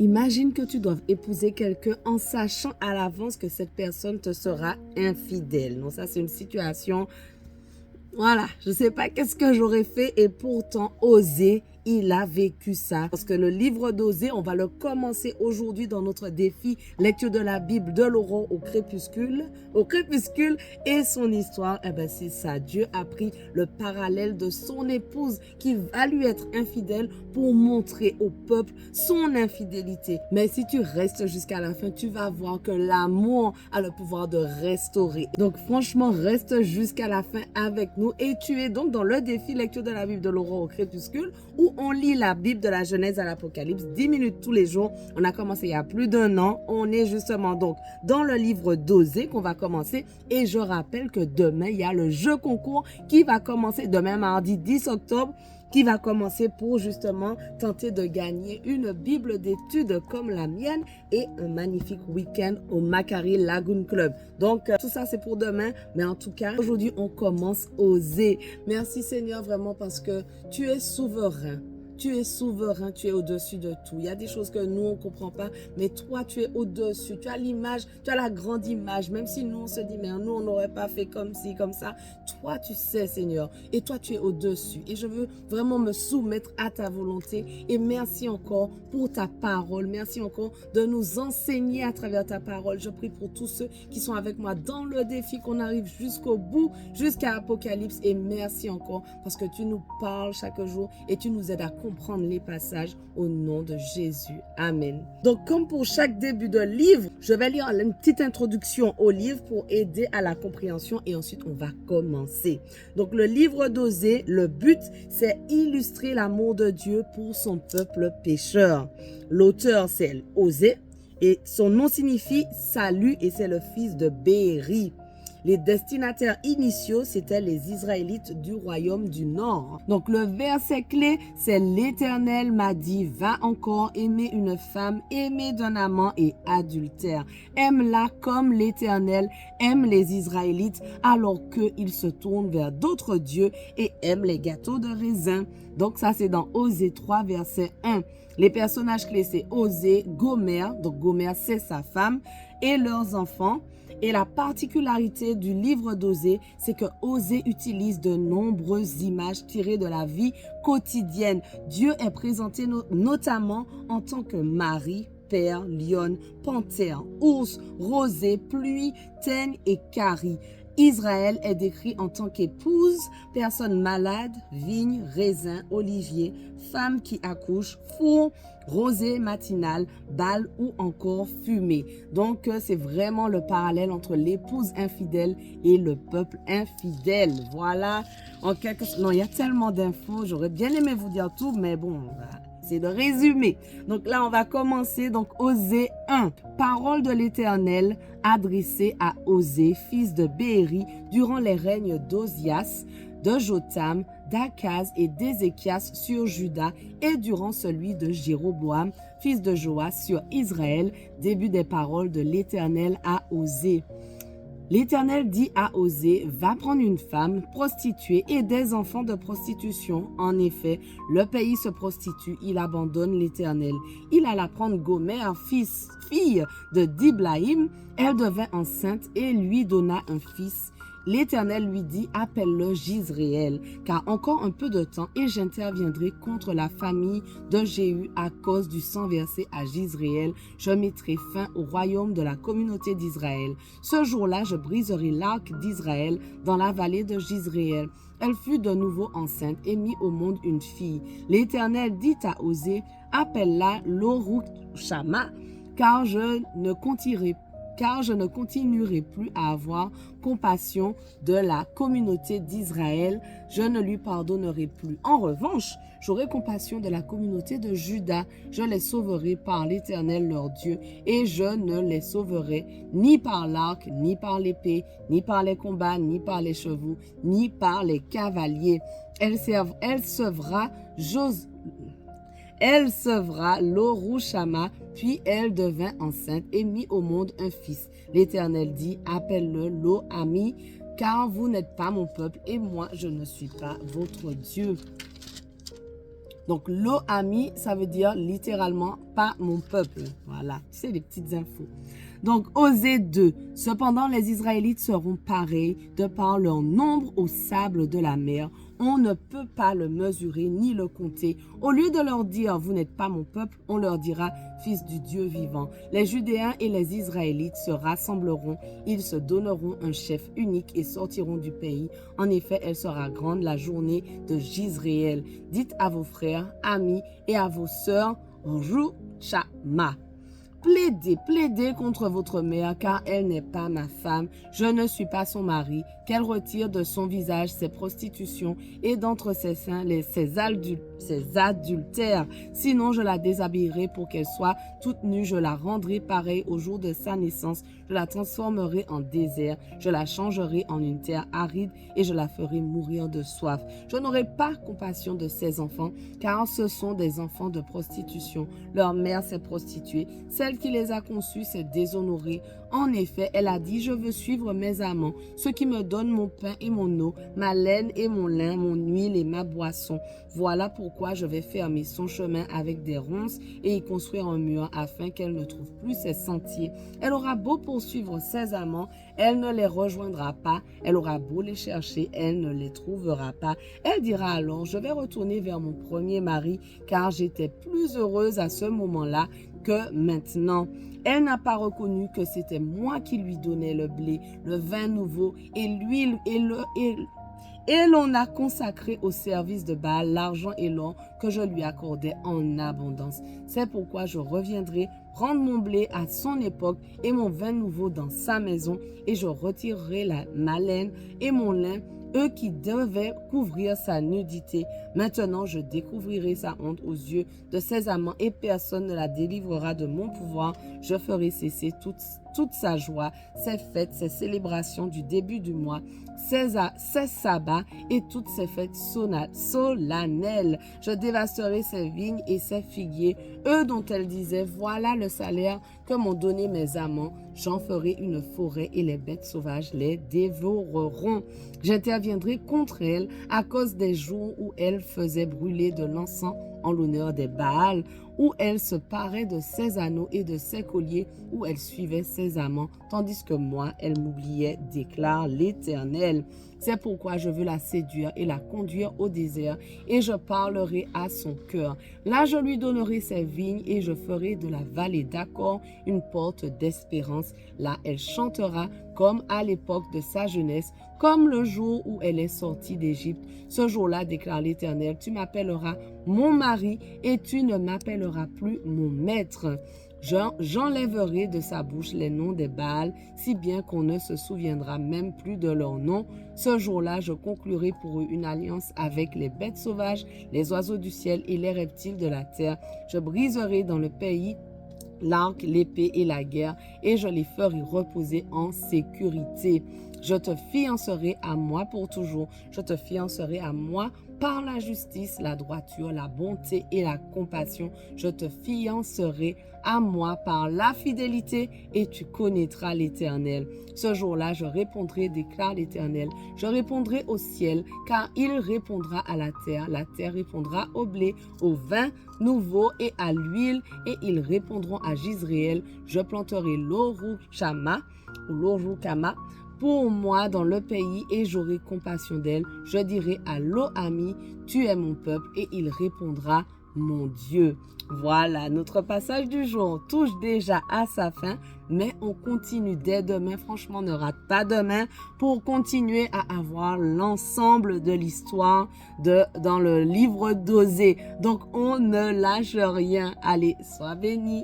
Imagine que tu doives épouser quelqu'un en sachant à l'avance que cette personne te sera infidèle. Donc ça, c'est une situation. Voilà, je ne sais pas qu'est-ce que j'aurais fait et pourtant Osée, il a vécu ça. Parce que le livre d'Osée, on va le commencer aujourd'hui dans notre défi lecture de la Bible de l'aurore au crépuscule. Et son histoire, eh ben c'est ça. Dieu a pris le parallèle de son épouse qui va lui être infidèle pour montrer au peuple son infidélité. Mais si tu restes jusqu'à la fin, tu vas voir que l'amour a le pouvoir de restaurer. Donc franchement, reste jusqu'à la fin avec nous et tu es donc dans le défi lecture de la Bible de l'aurore au crépuscule où on lit la Bible de la Genèse à l'Apocalypse 10 minutes tous les jours. On a commencé il y a plus d'1 an. On est justement donc dans le livre d'Osée qu'on va commencer et je rappelle que demain, il y a le jeu concours qui va commencer demain mardi 10 octobre qui va commencer pour justement tenter de gagner une Bible d'études comme la mienne et un magnifique week-end au Macquarie Lagoon Club. Donc, tout ça, c'est pour demain. Mais en tout cas, aujourd'hui, on commence Oser. Merci Seigneur, vraiment, parce que tu es souverain. Tu es souverain, tu es au-dessus de tout. Il y a des choses que nous, on ne comprend pas, mais toi, tu es au-dessus. Tu as l'image, tu as la grande image. Même si nous, on se dit, mais nous, on n'aurait pas fait comme ci, comme ça. Toi, tu sais, Seigneur. Et toi, tu es au-dessus. Et je veux vraiment me soumettre à ta volonté. Et merci encore pour ta parole. Merci encore de nous enseigner à travers ta parole. Je prie pour tous ceux qui sont avec moi dans le défi, qu'on arrive jusqu'au bout, jusqu'à Apocalypse. Et merci encore parce que tu nous parles chaque jour et tu nous aides à comprendre les passages au nom de Jésus. Amen. Donc, comme pour chaque début de livre, je vais lire une petite introduction au livre pour aider à la compréhension et ensuite on va commencer. Donc, le livre d'Osée, le but, c'est illustrer l'amour de Dieu pour son peuple pécheur. L'auteur, c'est Osée et son nom signifie salut et c'est le fils de Béri. Les destinataires initiaux, c'étaient les Israélites du royaume du Nord. Donc, le verset clé, c'est l'Éternel m'a dit, va encore aimer une femme aimée d'un amant et adultère. Aime-la comme l'Éternel aime les Israélites alors qu'ils se tournent vers d'autres dieux et aiment les gâteaux de raisin. Donc, ça, c'est dans Osée 3, verset 1. Les personnages clés, c'est Osée, Gomer. Donc, Gomer, c'est sa femme et leurs enfants. Et la particularité du livre d'Osée, c'est que Osée utilise de nombreuses images tirées de la vie quotidienne. Dieu est présenté notamment en tant que mari, père, lionne, panthère, ours, rosée, pluie, teigne et carie. Israël est décrit en tant qu'épouse, personne malade, vigne, raisin, olivier, femme qui accouche, four, rosée matinale, bal ou encore fumée. Donc, c'est vraiment le parallèle entre l'épouse infidèle et le peuple infidèle. Voilà, en quelque sorte. Non, il y a tellement d'infos, j'aurais bien aimé vous dire tout, mais bon, c'est de résumer. Donc là, on va commencer. Donc, Osée 1. Parole de l'Éternel adressée à Osée, fils de Béri, durant les règnes d'Osias, de Jotham, d'Akaz et d'Ézéchias sur Juda et durant celui de Jéroboam, fils de Joas, sur Israël. Début des paroles de l'Éternel à Osée. L'Éternel dit à Osée, va prendre une femme prostituée et des enfants de prostitution. En effet, le pays se prostitue, il abandonne l'Éternel. Il alla prendre Gomer, fille de Diblaïm. Elle devint enceinte et lui donna un fils. L'Éternel lui dit, appelle-le Jizréel, car encore un peu de temps et j'interviendrai contre la famille de Jéhu à cause du sang versé à Jizréel. Je mettrai fin au royaume de la communauté d'Israël. Ce jour-là, je briserai l'arc d'Israël dans la vallée de Jizréel. Elle fut de nouveau enceinte et mit au monde une fille. L'Éternel dit à Osée, appelle-la Lorushama, car je ne continuerai plus à avoir compassion de la communauté d'Israël. Je ne lui pardonnerai plus. En revanche, j'aurai compassion de la communauté de Juda. Je les sauverai par l'Éternel leur Dieu et je ne les sauverai ni par l'arc, ni par l'épée, ni par les combats, ni par les chevaux, ni par les cavaliers. Elle sevra Lorushama, puis elle devint enceinte et mit au monde un fils. L'Éternel dit, appelle-le Lo-Ami, car vous n'êtes pas mon peuple et moi je ne suis pas votre Dieu. Donc, Lo-Ami, ça veut dire littéralement pas mon peuple. Voilà, tu sais, les petites infos. Donc, Osée 2. Cependant, les Israélites seront pareils de par leur nombre au sable de la mer. On ne peut pas le mesurer ni le compter. Au lieu de leur dire, vous n'êtes pas mon peuple, on leur dira, fils du Dieu vivant. Les Judéens et les Israélites se rassembleront. Ils se donneront un chef unique et sortiront du pays. En effet, elle sera grande la journée de Jizréel. Dites à vos frères, amis et à vos sœurs, Rouchama. Plaidez contre votre mère, car elle n'est pas ma femme. Je ne suis pas son mari. Qu'elle retire de son visage ses prostitutions et d'entre ses seins ses adultères. Sinon, je la déshabillerai pour qu'elle soit toute nue. Je la rendrai pareille au jour de sa naissance. Je la transformerai en désert. Je la changerai en une terre aride et je la ferai mourir de soif. Je n'aurai pas compassion de ses enfants, car ce sont des enfants de prostitution. Leur mère s'est prostituée. Celle qui les a conçus s'est déshonorée. En effet, elle a dit, je veux suivre mes amants, ceux qui me donnent mon pain et mon eau, ma laine et mon lin, mon huile et ma boisson. Voilà pourquoi je vais fermer son chemin avec des ronces et y construire un mur afin qu'elle ne trouve plus ses sentiers. Elle aura beau poursuivre ses amants, elle ne les rejoindra pas. Elle aura beau les chercher, elle ne les trouvera pas. Elle dira alors, je vais retourner vers mon premier mari, car j'étais plus heureuse à ce moment-là que maintenant. Elle n'a pas reconnu que c'était moi qui lui donnais le blé, le vin nouveau et l'huile et l'on a consacré au service de Baal l'argent et l'or que je lui accordais en abondance. C'est pourquoi je reviendrai prendre mon blé à son époque et mon vin nouveau dans sa maison, et je retirerai ma laine et mon lin, eux qui devaient couvrir sa nudité. Maintenant, je découvrirai sa honte aux yeux de ses amants et personne ne la délivrera de mon pouvoir. Je ferai cesser toute sa joie, ses fêtes, ses célébrations du début du mois, ses sabbats et toutes ses fêtes solennelles. Je dévasterai ses vignes et ses figuiers, eux dont elle disait, voilà le salaire que m'ont donné mes amants. J'en ferai une forêt et les bêtes sauvages les dévoreront. J'interviendrai contre elle à cause des jours où elle faisait brûler de l'encens en l'honneur des Baals, où elle se parait de ses anneaux et de ses colliers, où elle suivait ses amants, tandis que moi, elle m'oubliait, déclare l'Éternel. C'est pourquoi je veux la séduire et la conduire au désert, et je parlerai à son cœur. Là, je lui donnerai ses vignes, et je ferai de la vallée d'Accord une porte d'espérance. Là, elle chantera comme à l'époque de sa jeunesse, comme le jour où elle est sortie d'Égypte. Ce jour-là, déclare l'Éternel, tu m'appelleras mon mari, et tu ne m'appelleras plus mon maître. J'enlèverai de sa bouche les noms des Baals, si bien qu'on ne se souviendra même plus de leurs noms. Ce jour-là, je conclurai pour eux une alliance avec les bêtes sauvages, les oiseaux du ciel et les reptiles de la terre. Je briserai dans le pays l'arc, l'épée et la guerre, et je les ferai reposer en sécurité. Je te fiancerai à moi pour toujours. Je te fiancerai à moi par la justice, la droiture, la bonté et la compassion. Je te fiancerai à moi par la fidélité et tu connaîtras l'Éternel. Ce jour-là, je répondrai, déclare l'Éternel. Je répondrai au ciel, car il répondra à la terre répondra au blé, au vin nouveau et à l'huile, et ils répondront à Jizréel. Je planterai l'Oruchama ou l'Orukama pour moi dans le pays et j'aurai compassion d'elle. Je dirai à Lo-Ami, tu es mon peuple, et il répondra, mon Dieu. Voilà, notre passage du jour touche déjà à sa fin, mais on continue dès demain. Franchement, ne rate pas demain pour continuer à avoir l'ensemble de l'histoire dans le livre d'Osée. Donc, on ne lâche rien. Allez, sois bénis.